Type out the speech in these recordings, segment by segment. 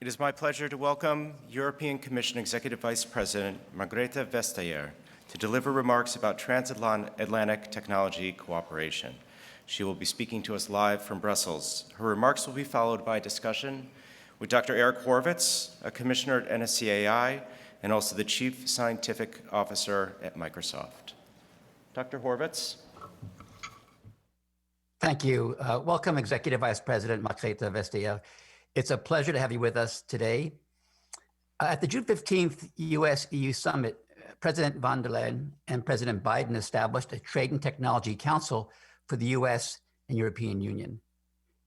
It is my pleasure to welcome European Commission Executive Vice President Margrethe Vestager to deliver remarks about transatlantic technology cooperation. She will be speaking to us live from Brussels. Her remarks will be followed by a discussion with Dr. Eric Horvitz, a commissioner at NSCAI, and also the Chief Scientific Officer at Microsoft. Dr. Horvitz. Thank you. Welcome, Executive Vice President Margrethe Vestager. It's a pleasure to have you with us today. At the June 15th US-EU Summit, President von der Leyen and President Biden established a Trade and Technology Council for the US and European Union.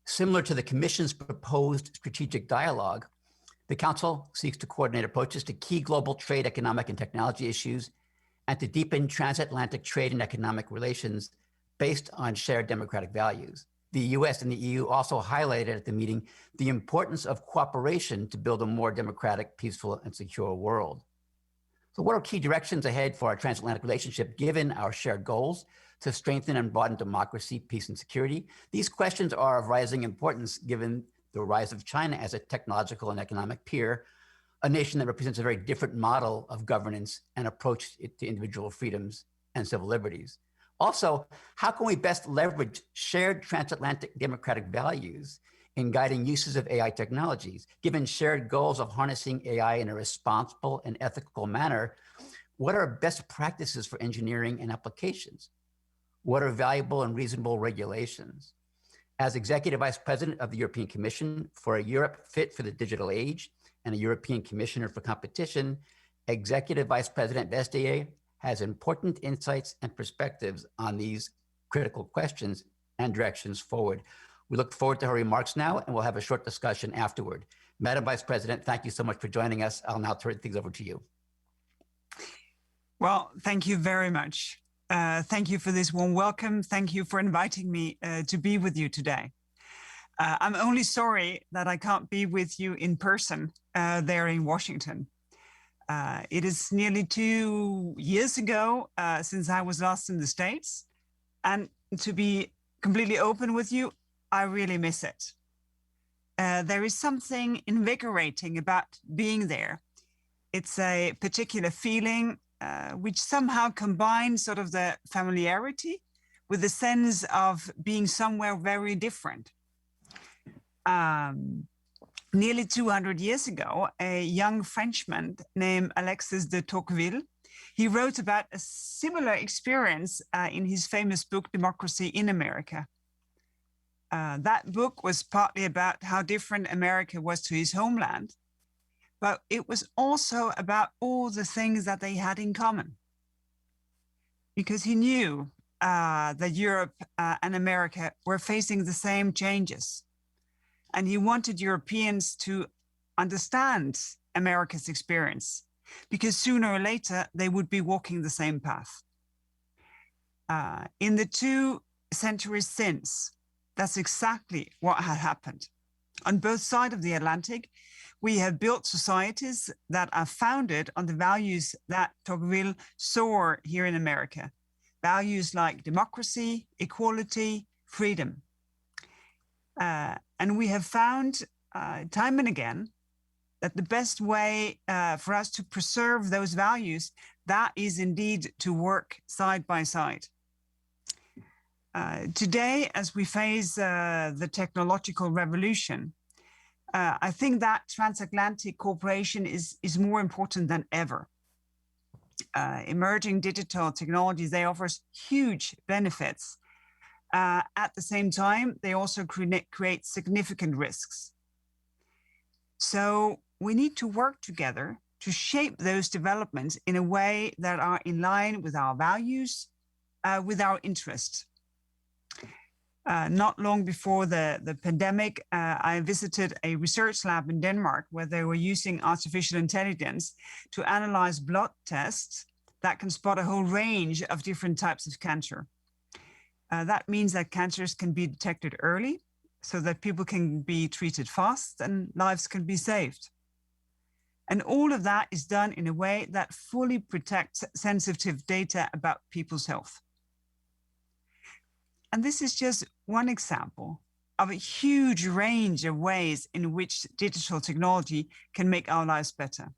Similar to the Commission's proposed strategic dialogue, the Council seeks to coordinate approaches to key global trade, economic, and technology issues, and to deepen transatlantic trade and economic relations based on shared democratic values. The US and the EU also highlighted at the meeting the importance of cooperation to build a more democratic, peaceful, and secure world. So what are key directions ahead for our transatlantic relationship given our shared goals to strengthen and broaden democracy, peace, and security? These questions are of rising importance given the rise of China as a technological and economic peer, a nation that represents a very different model of governance and approach to individual freedoms and civil liberties. Also, how can we best leverage shared transatlantic democratic values in guiding uses of AI technologies? Given shared goals of harnessing AI in a responsible and ethical manner, what are best practices for engineering and applications? What are valuable and reasonable regulations? As Executive Vice President of the European Commission for a Europe fit for the digital age and a European Commissioner for Competition, Executive Vice President Vestager has important insights and perspectives on these critical questions and directions forward. We look forward to her remarks now, and we'll have a short discussion afterward. Madam Vice President, thank you so much for joining us. I'll now turn things over to you. Well, thank you very much. Thank you for this warm welcome. Thank you for inviting me to be with you today. I'm only sorry that I can't be with you in person there in Washington. It is nearly 2 years ago since I was last in the States. And to be completely open with you, I really miss it. There is something invigorating about being there. It's a particular feeling which somehow combines sort of the familiarity with the sense of being somewhere very different. Nearly 200 years ago, a young Frenchman named Alexis de Tocqueville, he wrote about a similar experience in his famous book, Democracy in America. That book was partly about how different America was to his homeland, but it was also about all the things that they had in common. Because he knew that Europe and America were facing the same changes. And he wanted Europeans to understand America's experience, because sooner or later they would be walking the same path. In the 2 centuries since, that's exactly what had happened. On both sides of the Atlantic, we have built societies that are founded on the values that Tocqueville saw here in America. Values like democracy, equality, freedom. And we have found time and again that the best way for us to preserve those values, that is indeed to work side by side. Today, as we face the technological revolution, I think that transatlantic cooperation is more important than ever. Emerging digital technologies, they offer huge benefits. At the same time, they also create significant risks. So we need to work together to shape those developments in a way that are in line with our values, with our interests. Not long before the pandemic, I visited a research lab in Denmark where they were using artificial intelligence to analyze blood tests that can spot a whole range of different types of cancer. That means that cancers can be detected early so that people can be treated fast and lives can be saved. And all of that is done in a way that fully protects sensitive data about people's health. And this is just one example of a huge range of ways in which digital technology can make our lives better.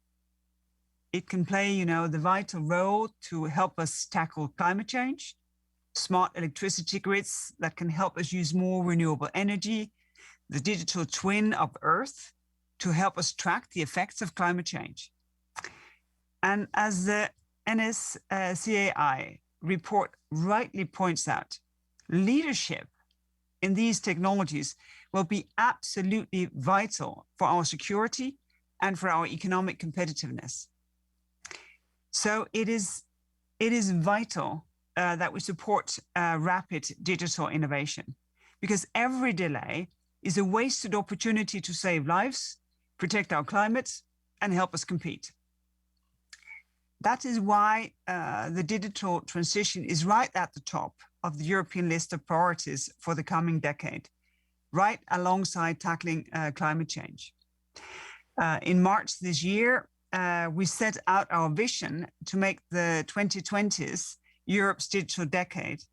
It can play, the vital role to help us tackle climate change, smart electricity grids that can help us use more renewable energy, the digital twin of Earth to help us track the effects of climate change. And as the NSCAI report rightly points out, leadership in these technologies will be absolutely vital for our security and for our economic competitiveness. So it is vital that we support rapid digital innovation, because every delay is a wasted opportunity to save lives, protect our climate, and help us compete. That is why the digital transition is right at the top of the European list of priorities for the coming decade, right alongside tackling climate change. In March this year, we set out our vision to make the 2020s Europe's digital decade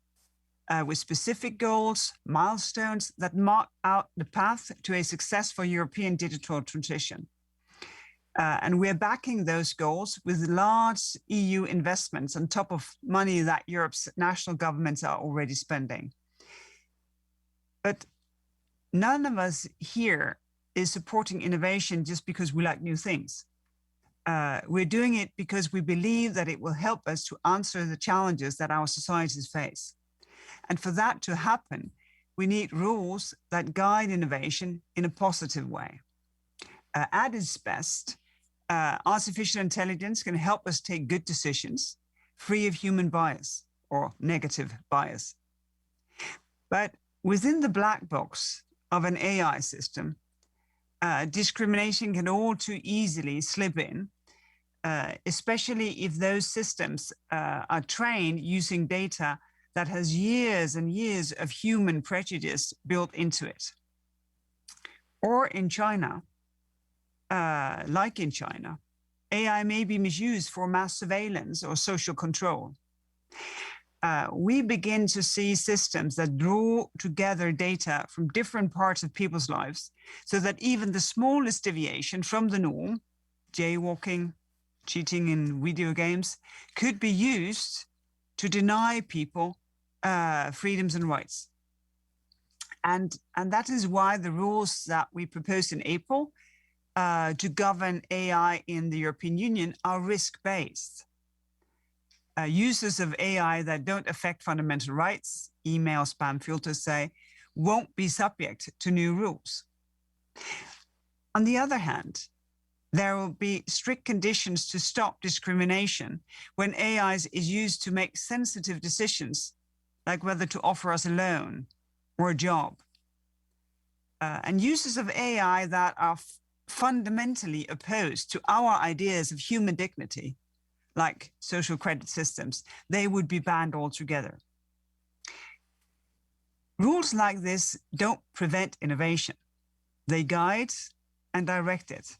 with specific goals, milestones that mark out the path to a successful European digital transition. And we're backing those goals with large EU investments on top of money that Europe's national governments are already spending. But none of us here is supporting innovation just because we like new things. We're doing it because we believe that it will help us to answer the challenges that our societies face. And for that to happen, we need rules that guide innovation in a positive way. At its best, artificial intelligence can help us take good decisions, free of human bias or negative bias. But within the black box of an AI system, discrimination can all too easily slip in, especially if those systems are trained using data that has years and years of human prejudice built into it. Or in China, like in China, AI may be misused for mass surveillance or social control. We begin to see systems that draw together data from different parts of people's lives so that even the smallest deviation from the norm, jaywalking, cheating in video games, could be used to deny people freedoms and rights. And that is why the rules that we proposed in April to govern AI in the European Union are risk-based. Users of AI that don't affect fundamental rights, email spam filters say, won't be subject to new rules. On the other hand, there will be strict conditions to stop discrimination when AI is used to make sensitive decisions, like whether to offer us a loan or a job. And users of AI that are fundamentally opposed to our ideas of human dignity, like social credit systems, they would be banned altogether. Rules like this don't prevent innovation. They guide and direct it.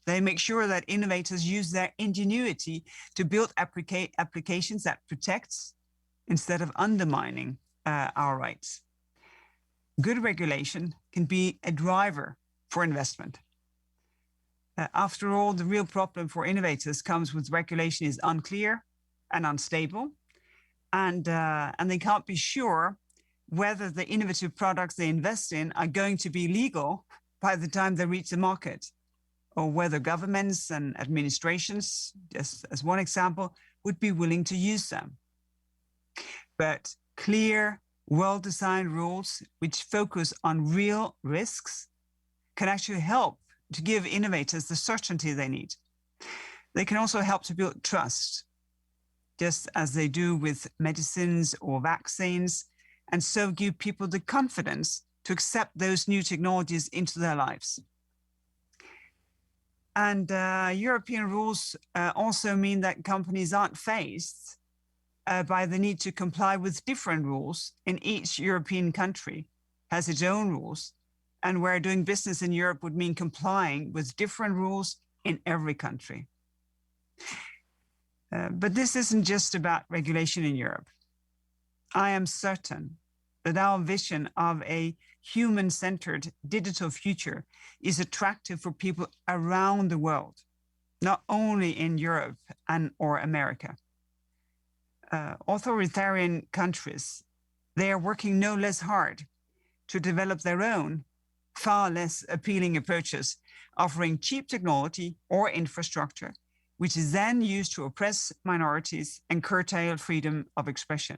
They make sure that innovators use their ingenuity to build applications that protect instead of undermining our rights. Good regulation can be a driver for investment. After all, the real problem for innovators comes with regulation is unclear and unstable, and they can't be sure whether the innovative products they invest in are going to be legal by the time they reach the market, or whether governments and administrations, just as one example, would be willing to use them. But clear, well-designed rules which focus on real risks can actually help to give innovators the certainty they need. They can also help to build trust, just as they do with medicines or vaccines, and so give people the confidence to accept those new technologies into their lives. And European rules also mean that companies aren't faced by the need to comply with different rules in each European country, has its own rules, and where doing business in Europe would mean complying with different rules in every country. But this isn't just about regulation in Europe. I am certain that our vision of a human-centered digital future is attractive for people around the world, not only in Europe or America. Authoritarian countries, they are working no less hard to develop their own, far less appealing approaches, offering cheap technology or infrastructure, which is then used to oppress minorities and curtail freedom of expression.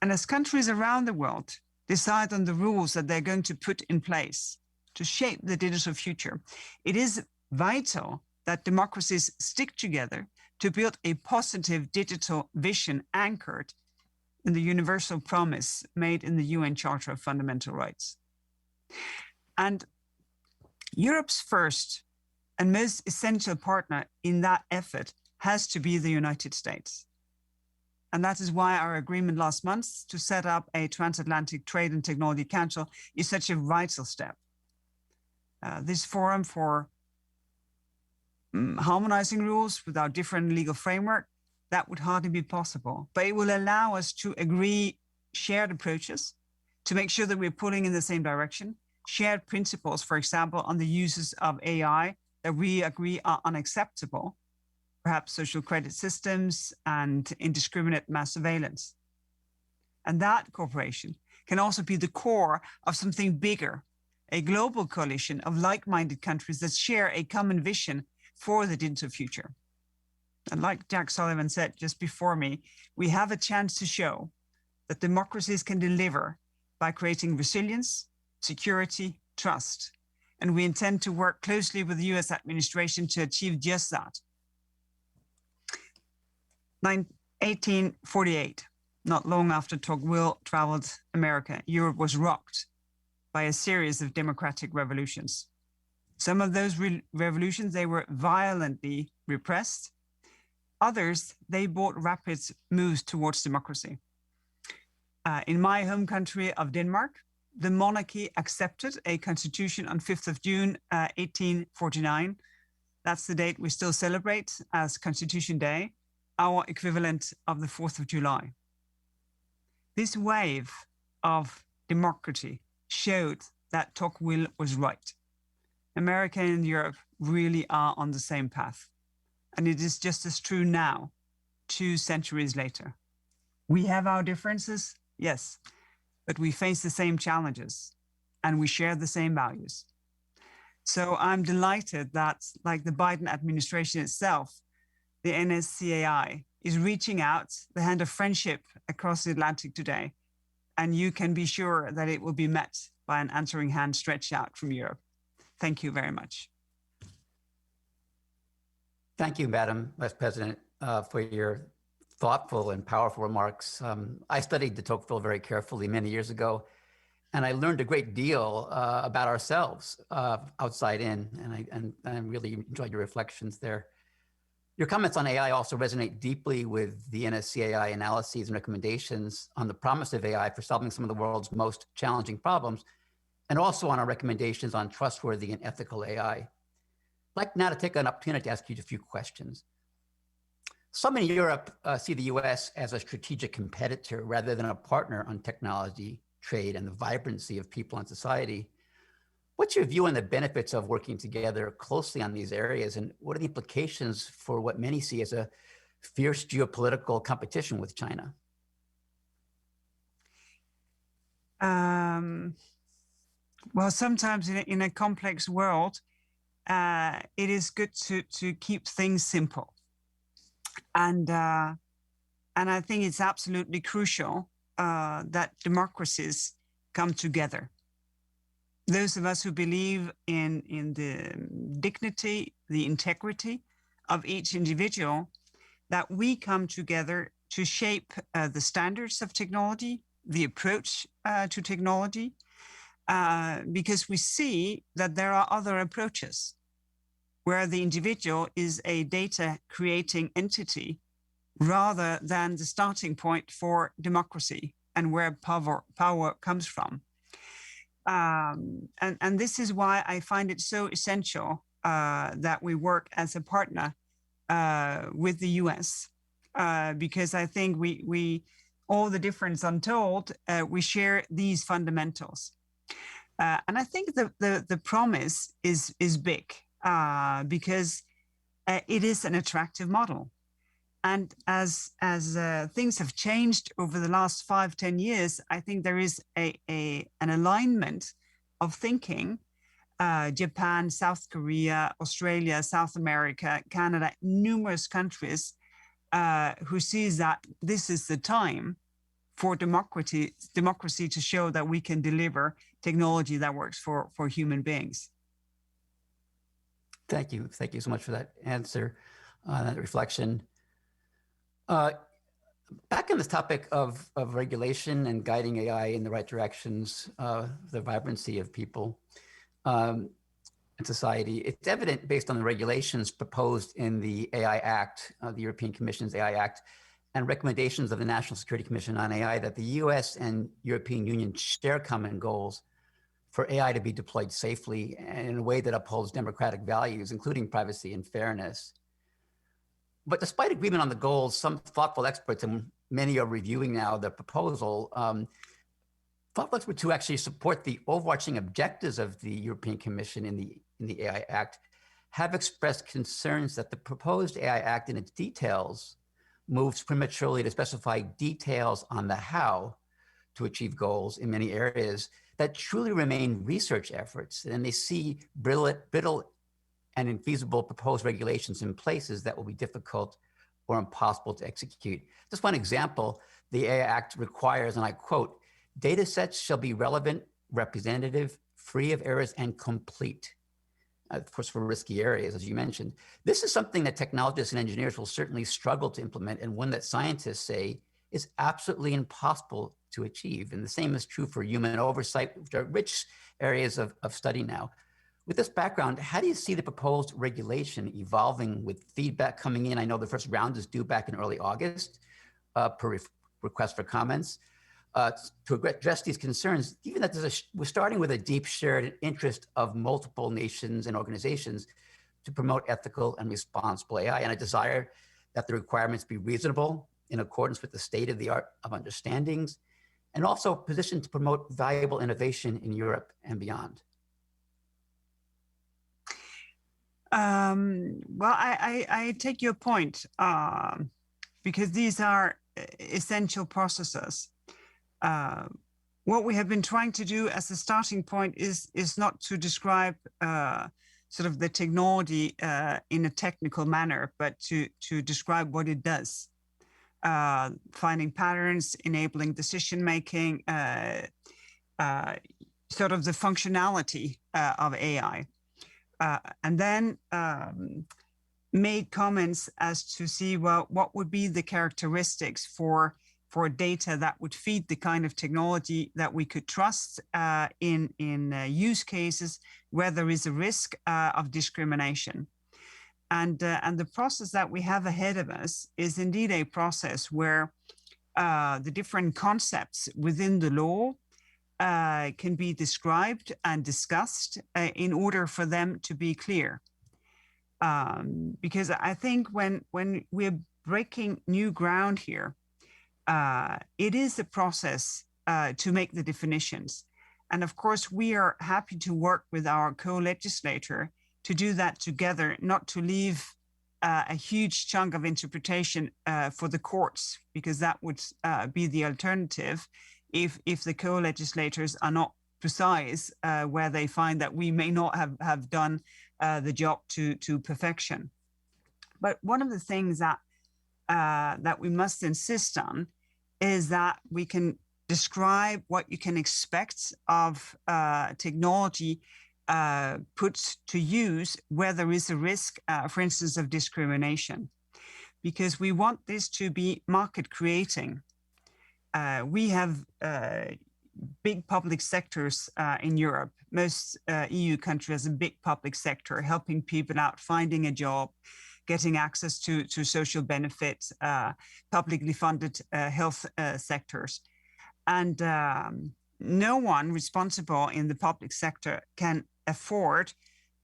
And as countries around the world decide on the rules that they're going to put in place to shape the digital future, it is vital that democracies stick together to build a positive digital vision anchored in the universal promise made in the UN Charter of Fundamental Rights. And Europe's first and most essential partner in that effort has to be the United States. And that is why our agreement last month to set up a transatlantic trade and technology council is such a vital step. This forum for harmonizing rules without different legal framework, that would hardly be possible. But it will allow us to agree shared approaches, to make sure that we're pulling in the same direction, shared principles, for example, on the uses of AI that we agree are unacceptable, perhaps social credit systems and indiscriminate mass surveillance. And that cooperation can also be the core of something bigger, a global coalition of like-minded countries that share a common vision for the digital future. And like Jack Sullivan said just before me, we have a chance to show that democracies can deliver by creating resilience, security, trust. And we intend to work closely with the US administration to achieve just that. 1848, not long after Tocqueville traveled America, Europe was rocked by a series of democratic revolutions. Some of those revolutions, they were violently repressed. Others, they brought rapid moves towards democracy. In my home country of Denmark, the monarchy accepted a constitution on 5th of June, 1849. That's the date we still celebrate as Constitution Day, our equivalent of the 4th of July. This wave of democracy showed that Tocqueville was right. America and Europe really are on the same path. And it is just as true now, 2 centuries later. We have our differences, yes, but we face the same challenges and we share the same values. So I'm delighted that, like the Biden administration itself, the NSCAI is reaching out the hand of friendship across the Atlantic today. And you can be sure that it will be met by an answering hand stretched out from Europe. Thank you very much. Thank you, Madam Vice President, for your thoughtful and powerful remarks. I studied de Tocqueville very carefully many years ago, and I learned a great deal about ourselves outside in, and I really enjoyed your reflections there. Your comments on AI also resonate deeply with the NSCAI analyses and recommendations on the promise of AI for solving some of the world's most challenging problems, and also on our recommendations on trustworthy and ethical AI. I'd like now to take an opportunity to ask you a few questions. Some in Europe see the US as a strategic competitor rather than a partner on technology, trade, and the vibrancy of people and society. What's your view on the benefits of working together closely on these areas, and what are the implications for what many see as a fierce geopolitical competition with China? Well, sometimes in a complex world, it is good to keep things simple. And I think it's absolutely crucial that democracies come together. Those of us who believe in the dignity, the integrity of each individual, that we come together to shape the standards of technology, the approach to technology, because we see that there are other approaches where the individual is a data creating entity rather than the starting point for democracy and where power comes from. And this is why I find it so essential that we work as a partner with the US, because I think we all the difference untold, we share these fundamentals. And I think the promise is big because it is an attractive model. And as things have changed over the last 5-10 years, I think there is an alignment of thinking. Japan, South Korea, Australia, South America, Canada, numerous countries who sees that this is the time for democracy to show that we can deliver technology that works for human beings. Thank you. Thank you so much for that answer, that reflection. Back on this topic of regulation and guiding AI in the right directions, the vibrancy of people and society, it's evident based on the regulations proposed in the AI Act, the European Commission's AI Act, and recommendations of the National Security Commission on AI that the US and European Union share common goals for AI to be deployed safely and in a way that upholds democratic values, including privacy and fairness. But despite agreement on the goals, some thoughtful experts, and many are reviewing now the proposal, thoughtful experts who actually support the overarching objectives of the European Commission in the AI Act have expressed concerns that the proposed AI Act in its details moves prematurely to specify details on the how to achieve goals in many areas that truly remain research efforts, and they see brittle and infeasible proposed regulations in places that will be difficult or impossible to execute. Just one example, the AI Act requires, and I quote, "Data sets shall be relevant, representative, free of errors, and complete." Of course, for risky areas, as you mentioned. This is something that technologists and engineers will certainly struggle to implement, and one that scientists say is absolutely impossible to achieve. And the same is true for human oversight, which are rich areas of study now. With this background, how do you see the proposed regulation evolving with feedback coming in? I know the first round is due back in early August per request for comments. To address these concerns, given that we're starting with a deep shared interest of multiple nations and organizations to promote ethical and responsible AI, and a desire that the requirements be reasonable in accordance with the state of the art of understandings, and also positioned to promote valuable innovation in Europe and beyond. Well, I take your point because these are essential processes. What we have been trying to do as a starting point is not to describe sort of the technology in a technical manner, but to describe what it does. Finding patterns, enabling decision-making, sort of the functionality of AI. And then made comments as to see, well, what would be the characteristics for data that would feed the kind of technology that we could trust in use cases where there is a risk of discrimination. And the process that we have ahead of us is indeed a process where the different concepts within the law can be described and discussed in order for them to be clear. Because I think when we're breaking new ground here, it is a process to make the definitions. And of course, we are happy to work with our co-legislator to do that together, not to leave a huge chunk of interpretation for the courts, because that would be the alternative if the co-legislators are not precise where they find that we may not have done the job to perfection. But one of the things that we must insist on is that we can describe what you can expect of technology put to use where there is a risk, for instance, of discrimination, because we want this to be market creating. We have big public sectors in Europe. Most EU countries have a big public sector, helping people out, finding a job, getting access to social benefits, publicly funded health sectors. And no one responsible in the public sector can afford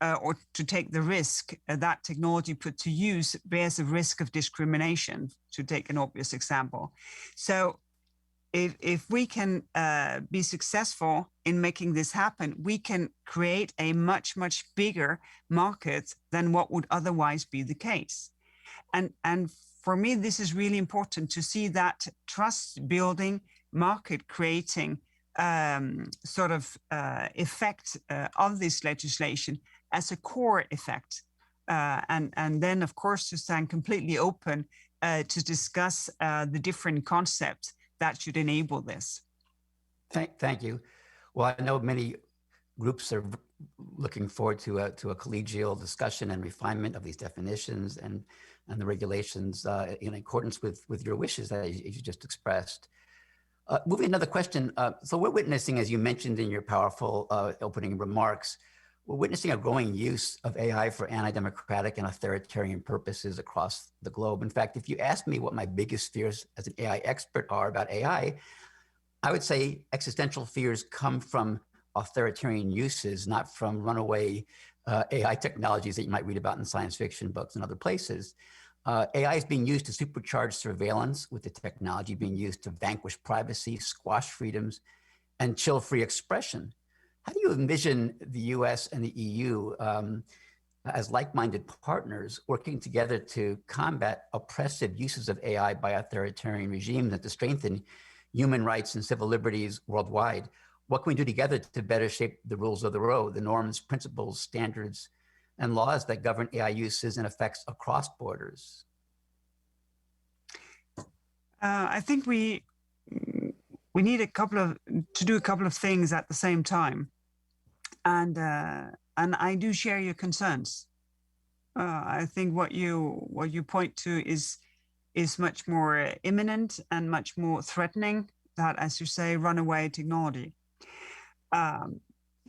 or to take the risk that technology put to use bears a risk of discrimination, to take an obvious example. So if we can be successful in making this happen, we can create a much, much bigger market than what would otherwise be the case. And for me, this is really important to see that trust building, market creating effect of this legislation as a core effect. And then, of course, to stand completely open to discuss the different concepts that should enable this. Thank you. Well, I know many groups are looking forward to a collegial discussion and refinement of these definitions and the regulations in accordance with your wishes that you just expressed. Moving to another question. So we're witnessing, as you mentioned in your powerful opening remarks, we're witnessing a growing use of AI for anti-democratic and authoritarian purposes across the globe. In fact, if you ask me what my biggest fears as an AI expert are about AI, I would say existential fears come from authoritarian uses, not from runaway AI technologies that you might read about in science fiction books and other places. AI is being used to supercharge surveillance, with the technology being used to vanquish privacy, squash freedoms, and chill free expression. How do you envision the US and the EU as like-minded partners working together to combat oppressive uses of AI by authoritarian regimes and to strengthen human rights and civil liberties worldwide? What can we do together to better shape the rules of the road, the norms, principles, standards, and laws that govern AI uses and effects across borders? I think we need to do a couple of things at the same time, and I do share your concerns. I think what you point to is much more imminent and much more threatening. That, as you say, runaway technology.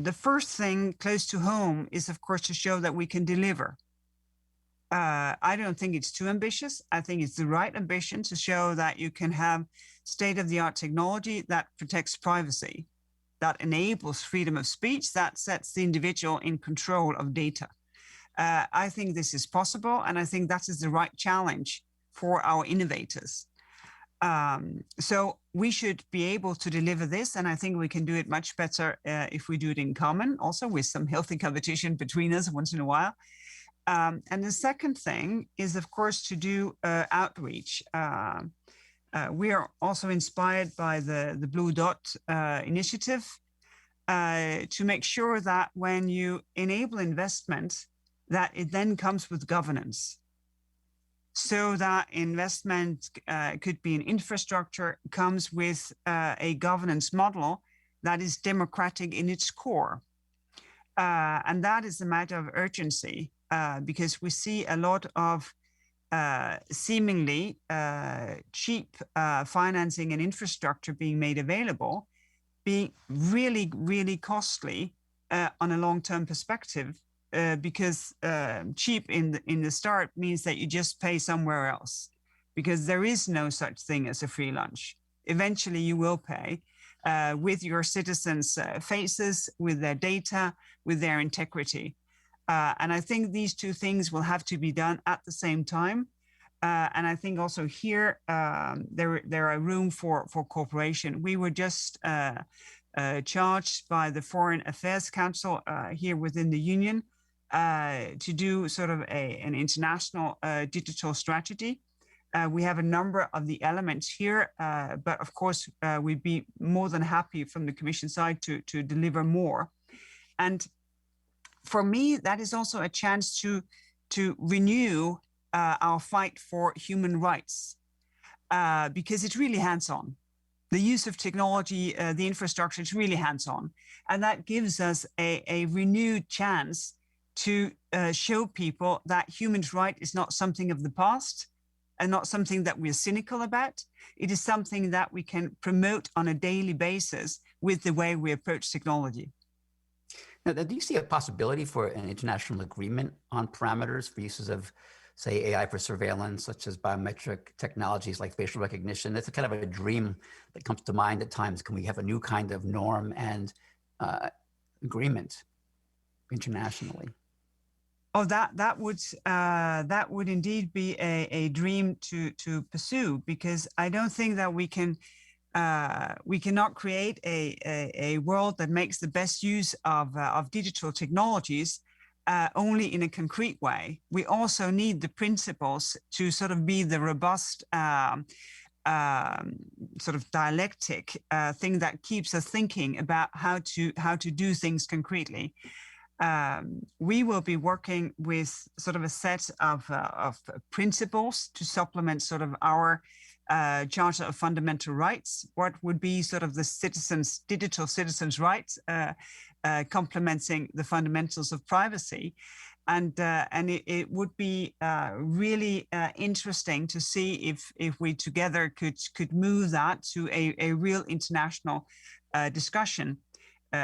The first thing close to home is, of course, to show that we can deliver. I don't think it's too ambitious. I think it's the right ambition to show that you can have state-of-the-art technology that protects privacy, that enables freedom of speech, that sets the individual in control of data. I think this is possible, and I think that is the right challenge for our innovators. So we should be able to deliver this, and I think we can do it much better if we do it in common, also with some healthy competition between us once in a while. And the second thing is, of course, to do outreach. We are also inspired by the Blue Dot initiative to make sure that when you enable investment, that it then comes with governance. So that investment could be in infrastructure, comes with a governance model that is democratic in its core. And that is a matter of urgency because we see a lot of seemingly cheap financing and infrastructure being made available, being really, really costly on a long-term perspective. Because cheap in the start means that you just pay somewhere else, because there is no such thing as a free lunch. Eventually you will pay with your citizens' faces, with their data, with their integrity. And I think these two things will have to be done at the same time. And I think also here there are room for cooperation. We were just charged by the Foreign Affairs Council here within the Union to do sort of an international digital strategy. We have a number of the elements here, but of course, we'd be more than happy from the Commission side to deliver more. And for me, that is also a chance to renew our fight for human rights, because it's really hands-on. The use of technology, the infrastructure, is really hands-on. And that gives us a renewed chance to show people that human rights is not something of the past and not something that we're cynical about. It is something that we can promote on a daily basis with the way we approach technology. Now, do you see a possibility for an international agreement on parameters for uses of, say, AI for surveillance, such as biometric technologies like facial recognition? It's a kind of a dream that comes to mind at times. Can we have a new kind of norm and agreement internationally? Oh, that would indeed be a dream to pursue, because I don't think that we can We cannot create a world that makes the best use of digital technologies only in a concrete way. We also need the principles to sort of be the robust sort of dialectic thing that keeps us thinking about how to do things concretely. We will be working with sort of a set of principles to supplement sort of our Charter of Fundamental Rights. What would be sort of the digital citizens' rights, complementing the fundamentals of privacy. And it would be really interesting to see if we together could move that to a real international discussion.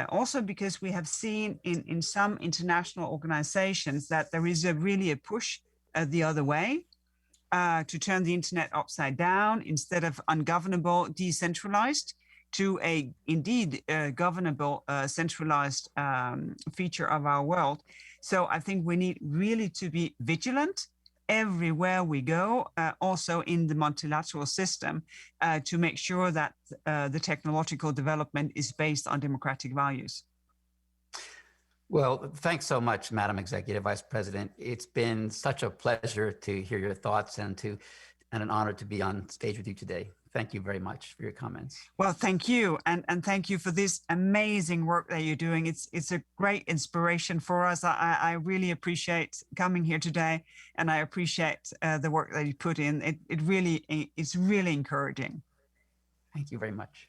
Also because we have seen in some international organizations that there is really a push the other way to turn the internet upside down, instead of ungovernable, decentralized, to a indeed governable, centralized feature of our world. So I think we need really to be vigilant everywhere we go, also in the multilateral system, to make sure that the technological development is based on democratic values. Well, thanks so much, Madam Executive Vice President. It's been such a pleasure to hear your thoughts and an honor to be on stage with you today. Thank you very much for your comments. Well, thank you. And thank you for this amazing work that you're doing. It's a great inspiration for us. I really appreciate coming here today, and I appreciate the work that you put in. It's really encouraging. Thank you very much.